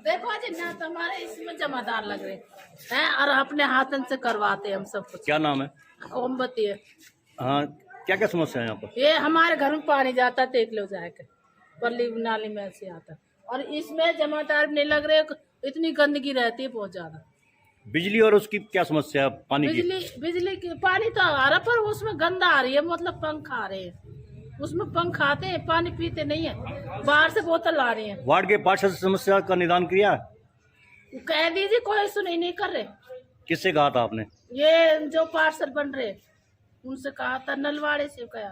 देखो जी ना तो हमारे इसमें जमादार लग रहे हैं और अपने हाथन से करवाते हैं हम सब कुछ। क्या नाम है? मोमबत्ती है। हाँ, क्या क्या समस्या है यहाँ पर? ये हमारे घर में पानी जाता देख लो जाके, पल्ली नाली में से आता, और इसमें जमादार नहीं लग रहे, इतनी गंदगी रहती है बहुत ज्यादा। बिजली और उसकी क्या समस्या है पानी की? बिजली की पानी तो आ रहा पर उसमें गंदा आ रही है, मतलब पंख आ रहे हैं उसमें, पंख आते हैं, पानी पीते नहीं है, बाहर से बोतल आ रही है। वार्ड के पार्षद से समस्या का निदान किया? कह दीजिए, कोई सुनाई नहीं कर रहे। किससे कहा था आपने? ये जो पार्षद बन रहे उनसे कहा था, नलवाड़े से कहा,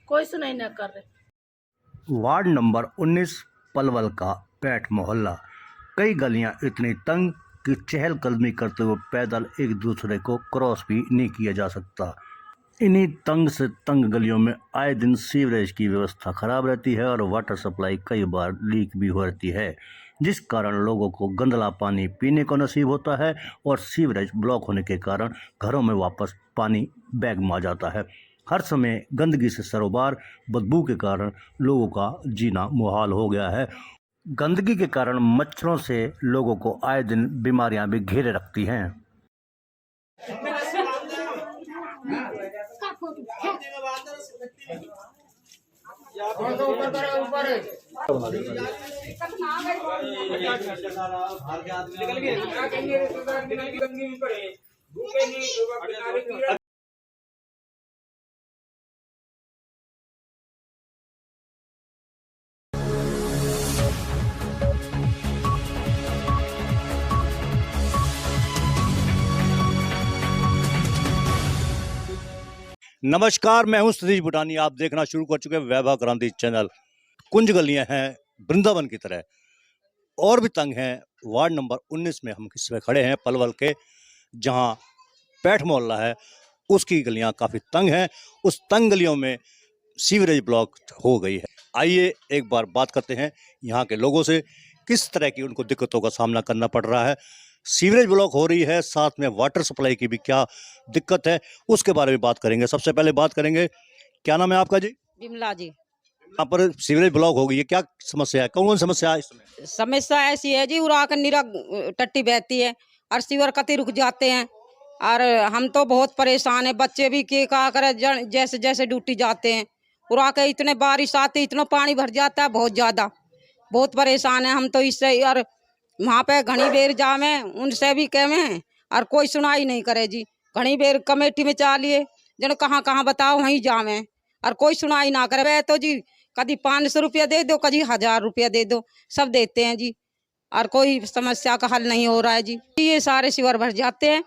कोई सुनाई न कर रहे। वार्ड नंबर 19 पलवल का पैठ मोहल्ला, कई गलियां इतनी तंग कि चहलकदमी करते हुए पैदल एक दूसरे को क्रॉस भी नहीं किया जा सकता। इन्हीं तंग से तंग गलियों में आए दिन सीवरेज की व्यवस्था खराब रहती है और वाटर सप्लाई कई बार लीक भी हो रहती है, जिस कारण लोगों को गंदला पानी पीने को नसीब होता है और सीवरेज ब्लॉक होने के कारण घरों में वापस पानी बैग में आ जाता है। हर समय गंदगी से सरोबार, बदबू के कारण लोगों का जीना मुहाल हो गया है। गंदगी के कारण मच्छरों से लोगों को आए दिन बीमारियां भी घेरे रखती हैं। नमस्कार, मैं हूं सतीश बुटानी। आप देखना शुरू कर चुके हैं वैभव क्रांति चैनल। कुंज गलियां हैं वृंदावन की तरह, और भी तंग हैं। वार्ड नंबर 19 में हम इसमें खड़े हैं पलवल के, जहां पैठ मोहल्ला है, उसकी गलियां काफ़ी तंग हैं। उस तंग गलियों में सीवरेज ब्लॉक हो गई है। आइए एक बार बात करते हैं यहाँ के लोगों से, किस तरह की उनको दिक्कतों का सामना करना पड़ रहा है। सीवरेज ब्लॉक हो रही है, साथ में वाटर सप्लाई की भी क्या दिक्कत है, उसके बारे में बात करेंगे। सबसे पहले बात करेंगे, क्या नाम है आपका जी? बिमला जी। यहाँ पर सीवरेज ब्लॉक हो गई है, क्या समस्या है, कौन कौन समस्या है इसमें? समस्या ऐसी है जी, उड़ा कर नीरा टट्टी बहती है और सीवर कति रुक जाते हैं, और हम तो बहुत परेशान है। बच्चे भी के का करे, जैसे जैसे ड्यूटी जाते हैं उड़ा के, इतने बारिश आती, इतना पानी भर जाता है, बहुत ज्यादा, बहुत परेशान है हम तो इससे। और वहाँ पे घनी बेर जामे, उनसे भी कहमे और कोई सुनाई नहीं करे जी। घनी बेर कमेटी में चालिए जन कहाँ कहाँ बताओ वहीं जामे और कोई सुनाई ना करे। तो जी कभी 500 रुपया दे दो, कभी 1000 रुपया दे दो, सब देते हैं जी, और कोई समस्या का हल नहीं हो रहा है जी। ये सारे सीवर भर जाते हैं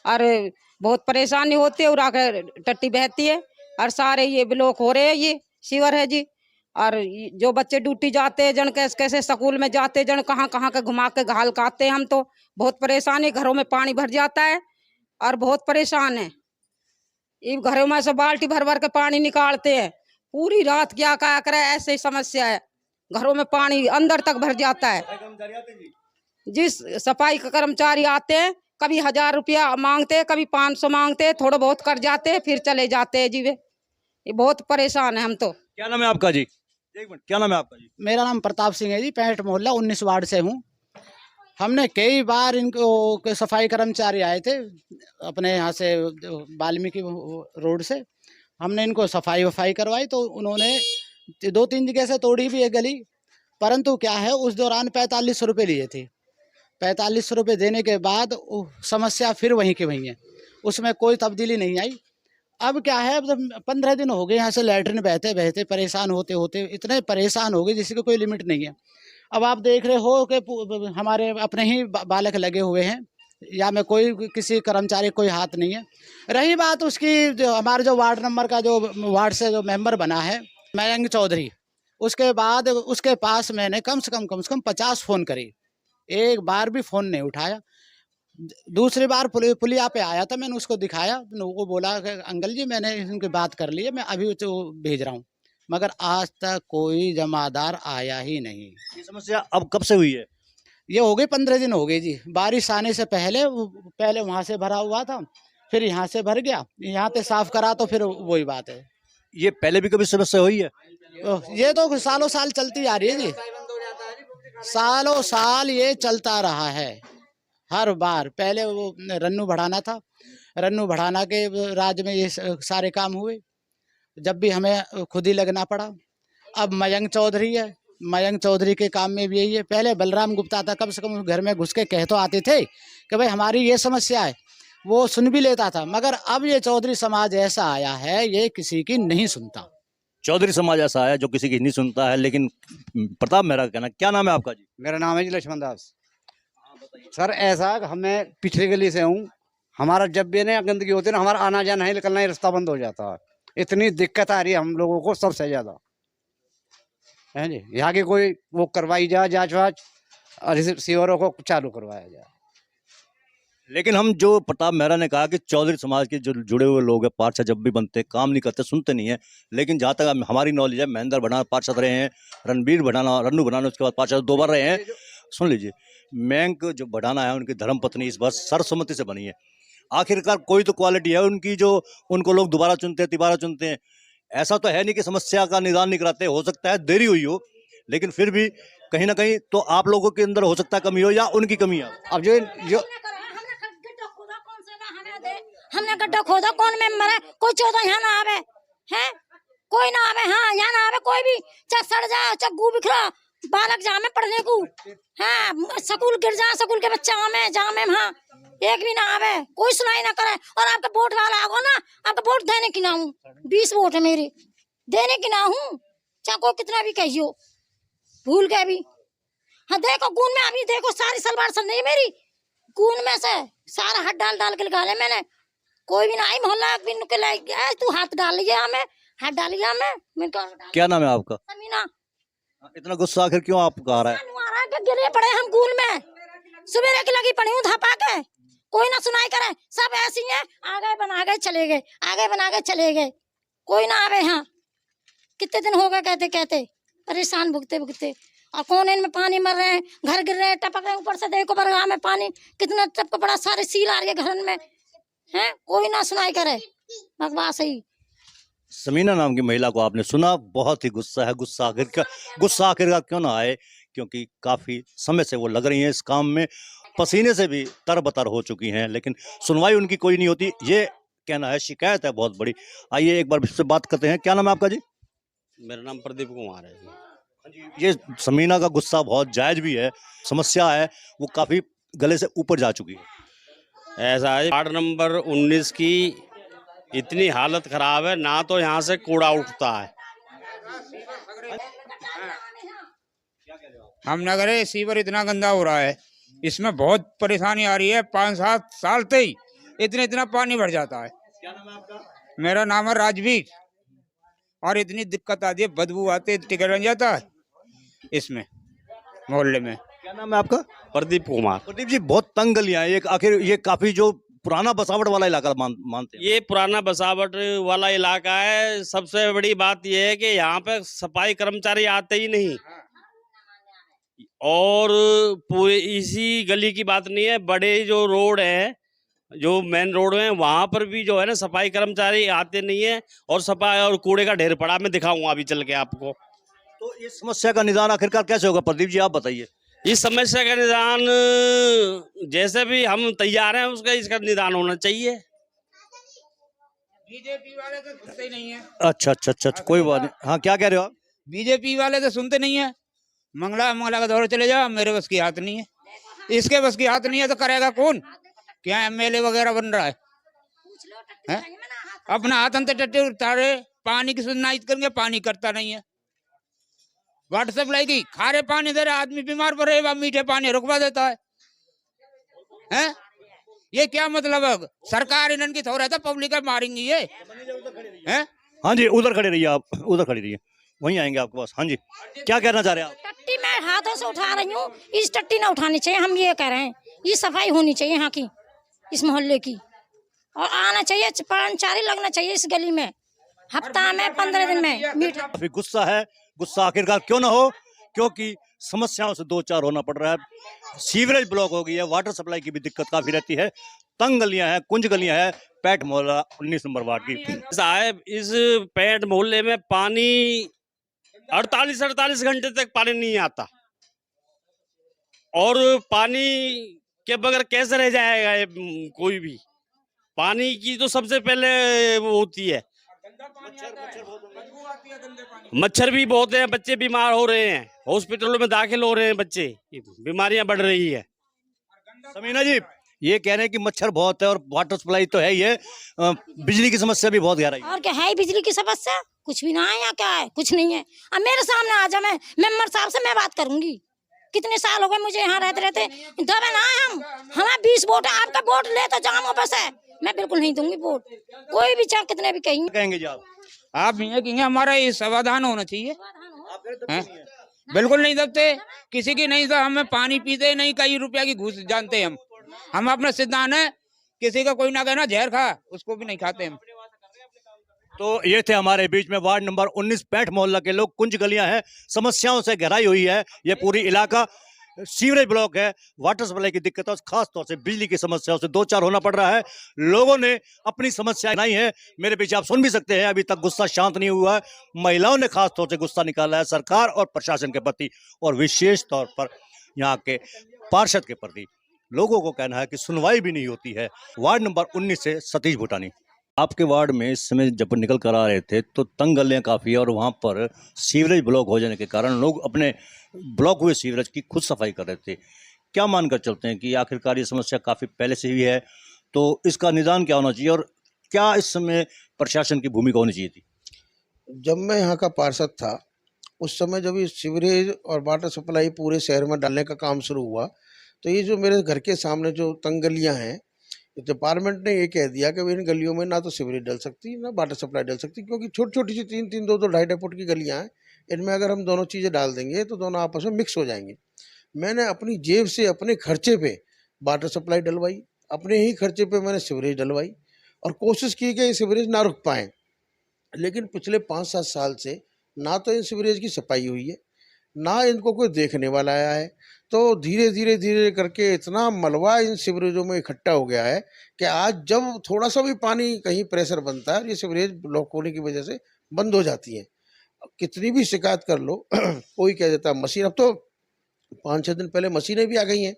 और बहुत परेशानी होती है, उड़ा के टट्टी बहती है और सारे ये ब्लॉक हो रहे हैं, ये सीवर है जी। और जो बच्चे ड्यूटी जाते हैं, जन कैसे कैसे स्कूल में जाते हैं, जन कहाँ कहाँ के घुमा के घाल काते हैं। हम तो बहुत परेशान है, घरों में पानी भर जाता है और बहुत परेशान है। ये घरों में से बाल्टी भर भर के पानी निकालते हैं, पूरी रात क्या करे, ऐसे समस्या है। घरों में पानी अंदर तक भर जाता है। जिस सफाई का कर्मचारी आते हैं, कभी 1000 रुपया मांगते हैं, कभी 500 मांगते हैं, थोड़ा बहुत कर जाते हैं, फिर चले जाते हैं जी। वे ये बहुत परेशान है हम तो। क्या नाम है आपका जी? एक मिनट, क्या नाम है आपका जी? मेरा नाम प्रताप सिंह है जी, पैठ मोहल्ला 19 वार्ड से हूँ। हमने कई बार इनको सफाई कर्मचारी आए थे अपने यहाँ से वाल्मीकि रोड से, हमने इनको सफाई वफाई करवाई तो उन्होंने 2-3 जगह से तोड़ी भी है गली, परंतु क्या है उस दौरान 45 रुपये लिए थे। 45 रुपये देने के बाद समस्या फिर वहीं की वहीं है, उसमें कोई तब्दीली नहीं आई। अब क्या है, अब 15 दिन हो गए यहाँ से लैट्रिन बहते बहते परेशान होते होते इतने परेशान हो गए जिसकी कोई लिमिट नहीं है। अब आप देख रहे हो कि हमारे अपने ही बालक लगे हुए हैं, या में कोई किसी कर्मचारी कोई हाथ नहीं है। रही बात उसकी, जो हमारे जो वार्ड नंबर का जो वार्ड से जो मेंबर बना है मयंक चौधरी, उसके बाद उसके पास मैंने कम से कम 50 फ़ोन करी, एक बार भी फ़ोन नहीं उठाया। दूसरी बार पुलिया पे आया था, मैंने उसको दिखाया, वो बोला कि अंकल जी मैंने इनकी बात कर ली है, मैं अभी तो भेज रहा हूँ, मगर आज तक कोई जमादार आया ही नहीं। ये समस्या अब कब से हुई है? ये हो गई 15 दिन हो गए जी। बारिश आने से पहले वहाँ से भरा हुआ था, फिर यहाँ से भर गया, यहाँ पे साफ करा तो फिर वही बात है। ये पहले भी कभी समस्या हुई है? ये तो सालों साल चलती आ रही है जी। सालों साल ये चलता रहा है। हर बार पहले वो रन्नू भड़ाना था, रन्नू भड़ाना के राज में ये सारे काम हुए, जब भी हमें खुद ही लगना पड़ा। अब मयंक चौधरी है, मयंक चौधरी के काम में भी यही है। पहले बलराम गुप्ता था, कम से कम घर में घुस के कह तो आते थे कि भाई हमारी ये समस्या है, वो सुन भी लेता था। मगर अब ये चौधरी समाज ऐसा आया है, ये किसी की नहीं सुनता। चौधरी समाज ऐसा है जो किसी की नहीं सुनता है। लेकिन प्रताप मेहरा का कहना, क्या नाम है आपका जी? मेरा नाम है जी लक्ष्मण दास। सर ऐसा है कि हमें पिछड़ी गली से हूँ, हमारा जब भी ना गंदगी होती है ना, हमारा आना जाना ही निकलना ही रास्ता बंद हो जाता है। इतनी दिक्कत आ रही है हम लोगों को सबसे ज्यादा, है जी। यहाँ की कोई वो करवाई जाए जांच वाच और सीवरों को चालू करवाया जाए। लेकिन हम जो प्रताप मेहरा ने कहा कि चौधरी समाज के जो जुड़े हुए लोग हैं, पार्षद जब भी बनते काम नहीं करते, सुनते नहीं है। लेकिन जहाँ तक हमारी नॉलेज है, महेंद्र भड़ाना पार्षद रहे हैं, रणबीर भड़ाना, रन्नू भड़ाना उसके बाद पार्षद 2 बार रहे हैं। सुन लीजिए, मयंक जो भड़ाना है उनकी धर्मपत्नी इस बार सर्वसम्मति से बनी है। आखिरकार कोई तो क्वालिटी है उनकी जो उनको लोग दोबारा चुनते हैं, तिबारा चुनते हैं। ऐसा तो है नहीं कि समस्या का निदान नहीं कराते। हो सकता है देरी हुई हो, लेकिन फिर भी कहीं ना कहीं तो आप लोगों के अंदर हो सकता है कमी हो या उनकी कमी है। अब जो हमने गड्ढा खोदा, कौन मेंबर है? कोई 14 यहाँ ना आवे है, कोई ना आवे। हाँ यहाँ ना आवे कोई भी, चाहे सड़ जाए, चाहे गू बिखरा, बालक जामे पढ़ने को, हाँ स्कूल गिर जाए, स्कूल के बच्चे आमे जामे, हाँ एक भी ना आवे, कोई सुनाई ना करे। और आपका वोट वाला आगो ना, आपका वोट देने की ना हूँ, 20 वोट है मेरे, देने की ना हूँ, चाहे कोई कितना भी कहियो, भूल गए भी। हाँ देखो गुण में अभी देखो सारी सलवार सब नहीं मेरी, गुण में से सारा हाथ डाल डाल के निकाले मैंने। कोई भी ना आई मोहल्ला भी निकल तू हाथ डाल लिया, हमें हाथ डाल लिया हमें। क्या नाम है आपका? समीना। इतना गुस्सा आखिर क्यों आपको आ रहा है? गिरे पड़े हम गुल में, सुबह की लगी पड़ी हूँ धपा के, कोई ना सुनाई करे, सब ऐसी है, आ गए बना गए चले गए, आगे बना गए चले गए, कोई ना आवे। यहाँ कितने दिन हो गए कहते कहते, परेशान भुगते भुगते। और कौन इनमें पानी मर रहे हैं, घर गिर रहे हैं, टपक रहे हैं ऊपर से। देखो बरगाह में पानी कितना टपक पड़ा, सारे सील आ रही है घर में, हैं कोई ना सुनाई करे, बकवास ही। समीना नाम की महिला को आपने सुना, बहुत ही गुस्सा है। गुस्सा आखिरकार क्यों ना आए, क्योंकि काफी समय से वो लग रही हैं इस काम में, पसीने से भी तरबतर हो चुकी हैं, लेकिन सुनवाई उनकी कोई नहीं होती। ये कहना है, शिकायत है बहुत बड़ी। आइए एक बार से बात करते हैं। क्या नाम है आपका जी? मेरा नाम प्रदीप कुमार है जी। ये समीना का गुस्सा बहुत जायज भी है, समस्या है वो काफी गले से ऊपर जा चुकी है। ऐसा है, वार्ड नंबर 19 की इतनी हालत खराब है ना, तो यहाँ से कूड़ा उठता है। हम नगर है, सीवर इतना गंदा हो रहा है, इसमें बहुत परेशानी आ रही है। 5-7 साल से ही इतना पानी भर जाता है। क्या नाम है आपका? मेरा नाम है राजवीर। और इतनी दिक्कत आती है, बदबू आती है, टिकट बन जाता है इसमें मोहल्ले में। क्या नाम है आपका? प्रदीप कुमार। प्रदीप जी, बहुत तंग गलियां हैं। आखिर ये काफी जो पुराना बसावट वाला इलाका मानते हैं। ये पुराना बसावट वाला इलाका है। सबसे बड़ी बात ये है कि यहाँ पे सफाई कर्मचारी आते ही नहीं। और पूरे इसी गली की बात नहीं है, बड़े जो रोड है, जो मेन रोड है, वहां पर भी जो है ना सफाई कर्मचारी आते नहीं है। और सफाई और कूड़े का ढेर पड़ा, मैं दिखाऊंगा अभी चल के आपको। तो इस समस्या का निदान आखिरकार कैसे होगा? प्रदीप जी आप बताइए। इस समस्या का निदान जैसे भी हम तैयार हैं, उसका इसका निदान होना चाहिए। बीजेपी वाले तो सुनते ही नहीं है। अच्छा, कोई बात नहीं। हाँ, क्या कह रहे हो आप? बीजेपी वाले तो सुनते नहीं है। मंगला का दौर चले जाओ, मेरे बस की हाथ नहीं है, इसके बस की हाथ नहीं है, तो करेगा कौन? क्या एमएलए वगैरह बन रहा है? अपना हाथ अंतर टट्टे उतारे, पानी की सुनवाई करेंगे, पानी करता नहीं है। वाटर सप्लाई की खारे पानी दे रहा, आदमी बीमार पड़े, मीठे पानी रुकवा देता है? ये क्या मतलब है? सरकार इनकी थोड़ा था, पब्लिक मारेंगी ये हैं? हाँ जी, उधर खड़े रहिए आप, उधर खड़ी रहिए, वहीं आएंगे आपके पास। हाँ जी, क्या कहना चाह रहे हैं आप? टट्टी मैं हाथों से उठा रही हूँ, इस टट्टी ना उठानी चाहिए, हम ये कह रहे हैं। ये सफाई होनी चाहिए यहाँ की, इस मोहल्ले की, और आना चाहिए, कर्मचारी लगना चाहिए इस गली में, हफ्ता में 15 दिन में मीठा। काफी गुस्सा है। गुस्सा आखिरकार क्यों ना हो, क्योंकि समस्याओं से 2-4 होना पड़ रहा है। सीवरेज ब्लॉक हो गई है, वाटर सप्लाई की भी दिक्कत काफी रहती है, तंग गलियां हैं, कुंज गलियां हैं पैठ मोहल्ला 19 नंबर वार्ड की। साहब, इस पैठ मोहल्ले में पानी 48 घंटे तक पानी नहीं आता। और पानी के बगैर कैसे रह जाएगा ये, कोई भी। पानी की तो सबसे पहले वो होती है। मच्छर भी बहुत है, बच्चे बीमार हो रहे हैं, हॉस्पिटलों में दाखिल हो रहे हैं बच्चे, बीमारियां बढ़ रही है। समीना जी, ये कह रहे हैं कि मच्छर बहुत है और वाटर सप्लाई तो है ही है, बिजली की समस्या भी बहुत गहराई है। और क्या है बिजली की समस्या? कुछ भी ना है यहाँ, क्या है? कुछ नहीं है। अब मेरे सामने आ जा, मैं मेंबर साहब से मैं बात करूंगी। कितने साल हो गए मुझे यहाँ रहते रहते, दबे ना है हम। हमारा 20 वोट है, आपका वोट ले तो जाम वापस है। मैं बिल्कुल नहीं दूंगी वोट, कोई भी चाहे कितने भी कहेंगे जी आप ये कहेंगे हमारा ये समाधान होना चाहिए। हैं? बिल्कुल नहीं दबते किसी की, नहीं तो हमें पानी पीते नहीं, कई रुपया की घूस जानते हैं हम अपना सिद्धांत है, किसी का कोई ना कहना जहर खा, उसको भी नहीं खाते हम। तो ये थे हमारे बीच में वार्ड नंबर 19 पैठ मोहल्ला के लोग। कुंज गलियां हैं, समस्याओं से घिराई हुई है ये पूरी इलाका। सीवरेज ब्लॉक है, वाटर सप्लाई की दिक्कत है, खास तौर से बिजली की समस्याओं से दो चार होना पड़ रहा है। लोगों ने अपनी समस्या नहीं है, मेरे पीछे आप सुन भी सकते हैं, अभी तक गुस्सा शांत नहीं हुआ है। महिलाओं ने खास तौर से गुस्सा निकाला है सरकार और प्रशासन के प्रति, और विशेष तौर पर यहाँ के पार्षद के प्रति। लोगों को कहना है कि सुनवाई भी नहीं होती है। वार्ड नंबर 19 से सतीश भूटानी। आपके वार्ड में इस समय जब निकल कर आ रहे थे तो तंग गलियां काफ़ी है और वहाँ पर सीवरेज ब्लॉक हो जाने के कारण लोग अपने ब्लॉक हुए सीवरेज की खुद सफाई कर रहे थे। क्या मानकर चलते हैं कि आखिरकार ये समस्या काफ़ी पहले से ही है, तो इसका निदान क्या होना चाहिए और क्या इस समय प्रशासन की भूमिका होनी चाहिए थी? जब मैं यहाँ का पार्षद था उस समय जब ये सीवरेज और वाटर सप्लाई पूरे शहर में डालने का काम शुरू हुआ, तो ये जो मेरे घर के सामने जो तंग गलियाँ हैं, डिपार्टमेंट ने ये कह दिया कि इन गलियों में ना तो सीवरेज डल सकती ना वाटर सप्लाई डल सकती, क्योंकि छोटी छोटी सी 3-3, 2-2, 2.5 फुट की गलियाँ हैं। इनमें अगर हम दोनों चीज़ें डाल देंगे तो दोनों आपस में मिक्स हो जाएंगे। मैंने अपनी जेब से अपने खर्चे पे वाटर सप्लाई डलवाई, अपने ही खर्चे पे मैंने सीवरेज डलवाई और कोशिश की कि ये सीवरेज ना रुक पाएँ। लेकिन पिछले 5-7 साल से ना तो इन सीवरेज की सफाई हुई है, ना इनको कोई देखने वाला आया है। तो धीरे धीरे धीरे करके इतना मलबा इन सीवरेजों में इकट्ठा हो गया है कि आज जब थोड़ा सा भी पानी कहीं प्रेशर बनता है, ये सीवरेज ब्लॉक होने की वजह से बंद हो जाती है। कितनी भी शिकायत कर लो कोई कह देता है मशीन, अब तो 5-6 दिन पहले मशीनें भी आ गई हैं।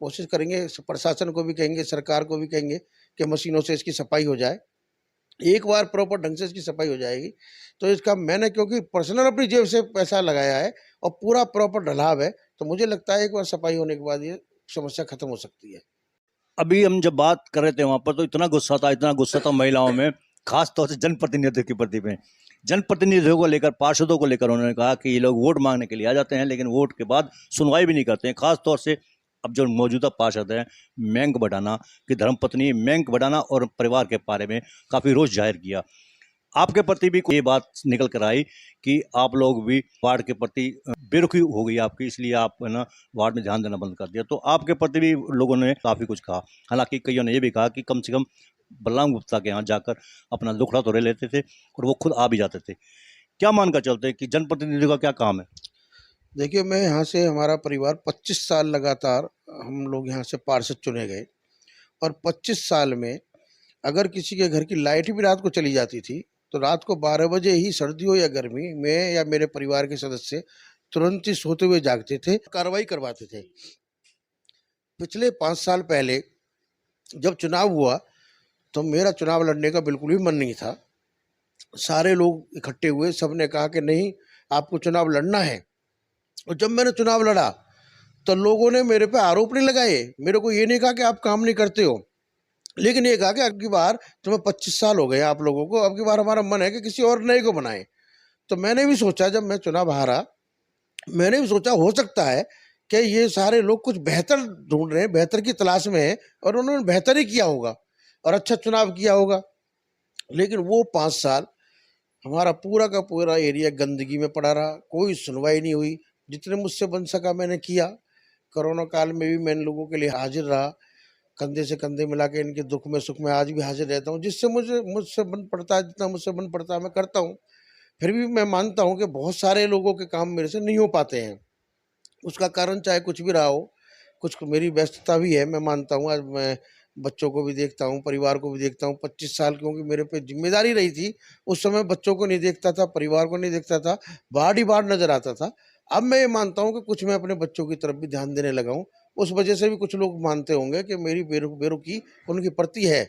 कोशिश करेंगे, प्रशासन को भी कहेंगे, सरकार को भी कहेंगे कि मशीनों से इसकी सफाई हो जाए। एक बार प्रॉपर ढंग से इसकी सफाई हो जाएगी तो इसका, मैंने क्योंकि पर्सनल अपनी जेब से पैसा लगाया है और पूरा प्रॉपर ढलाव है, तो मुझे लगता है एक बार सफाई होने के बाद ये समस्या खत्म हो सकती है। अभी हम जब बात कर रहे थे वहाँ पर तो इतना गुस्सा था महिलाओं में, खास तौर से जनप्रतिनिधित्व के प्रति में। जनप्रतिनिधियों को लेकर, पार्षदों को लेकर उन्होंने कहा कि ये लोग वोट मांगने के लिए आ जाते हैं लेकिन वोट के बाद सुनवाई भी नहीं करते हैं। खास तौर से अब जो मौजूदा पार्षद हैं मेंक बढ़ाना की धर्मपत्नी मेंक बढ़ाना और परिवार के बारे में काफ़ी रोष जाहिर किया। आपके प्रति भी ये बात निकल कर आई कि आप लोग भी वार्ड के प्रति बेरुखी हो गई आपकी, इसलिए आप है ना वार्ड में ध्यान देना बंद कर दिया। तो आपके प्रति भी लोगों ने काफ़ी कुछ कहा। हालांकि कईयों ने ये भी कहा कि कम से कम बलराम गुप्ता के यहाँ जाकर अपना दुखड़ा तो ले लेते थे और वो खुद आ भी जाते थे। क्या मानकर चलते हैं कि जनप्रतिनिधि का क्या काम है? देखिए, मैं यहाँ से, हमारा परिवार 25 साल लगातार हम लोग यहाँ से पार्षद चुने गए और 25 साल में अगर किसी के घर की लाइट भी रात को चली जाती थी तो रात को 12 बजे ही, सर्दी हो या गर्मी, मैं या मेरे परिवार के सदस्य तुरंत ही सोते हुए जागते थे, कार्रवाई करवाते थे। पिछले 5 साल पहले जब चुनाव हुआ तो मेरा चुनाव लड़ने का बिल्कुल भी मन नहीं था। सारे लोग इकट्ठे हुए, सबने कहा कि नहीं, आपको चुनाव लड़ना है। और जब मैंने चुनाव लड़ा तो लोगों ने मेरे पे आरोप नहीं लगाए, मेरे को ये नहीं कहा कि आप काम नहीं करते हो, लेकिन ये कहा कि अब की बार तुम्हें 25 साल हो गए आप लोगों को, अब की बार हमारा मन है कि किसी और नए को बनाए। तो मैंने भी सोचा, जब मैं चुनाव हारा, मैंने भी सोचा हो सकता है कि ये सारे लोग कुछ बेहतर ढूंढ रहे हैं, बेहतर की तलाश में है और उन्होंने बेहतर ही किया होगा और अच्छा चुनाव किया होगा। लेकिन वो 5 साल हमारा पूरा का पूरा एरिया गंदगी में पड़ा रहा, कोई सुनवाई नहीं हुई। जितने मुझसे बन सका मैंने किया। कोरोना काल में भी मैं इन लोगों के लिए हाजिर रहा, कंधे से कंधे मिला के इनके दुख में सुख में आज भी हाजिर रहता हूँ। जिससे मुझसे बन पड़ता है, जितना मुझसे बन पड़ता है मैं करता हूँ। फिर भी मैं मानता हूँ कि बहुत सारे लोगों के काम मेरे से नहीं हो पाते हैं। उसका कारण चाहे कुछ भी रहा हो, कुछ मेरी व्यस्तता भी है, मैं मानता हूँ। आज मैं बच्चों को भी देखता हूँ, परिवार को भी देखता हूँ। 25 साल क्योंकि मेरे पे जिम्मेदारी रही थी, उस समय बच्चों को नहीं देखता था, परिवार को नहीं देखता था, बाढ़ ही बाढ़ नजर आता था। अब मैं ये मानता हूँ कि कुछ मैं अपने बच्चों की तरफ भी ध्यान देने लगा हूँ, उस वजह से भी कुछ लोग मानते होंगे कि मेरी बेरुखी उनके प्रति है।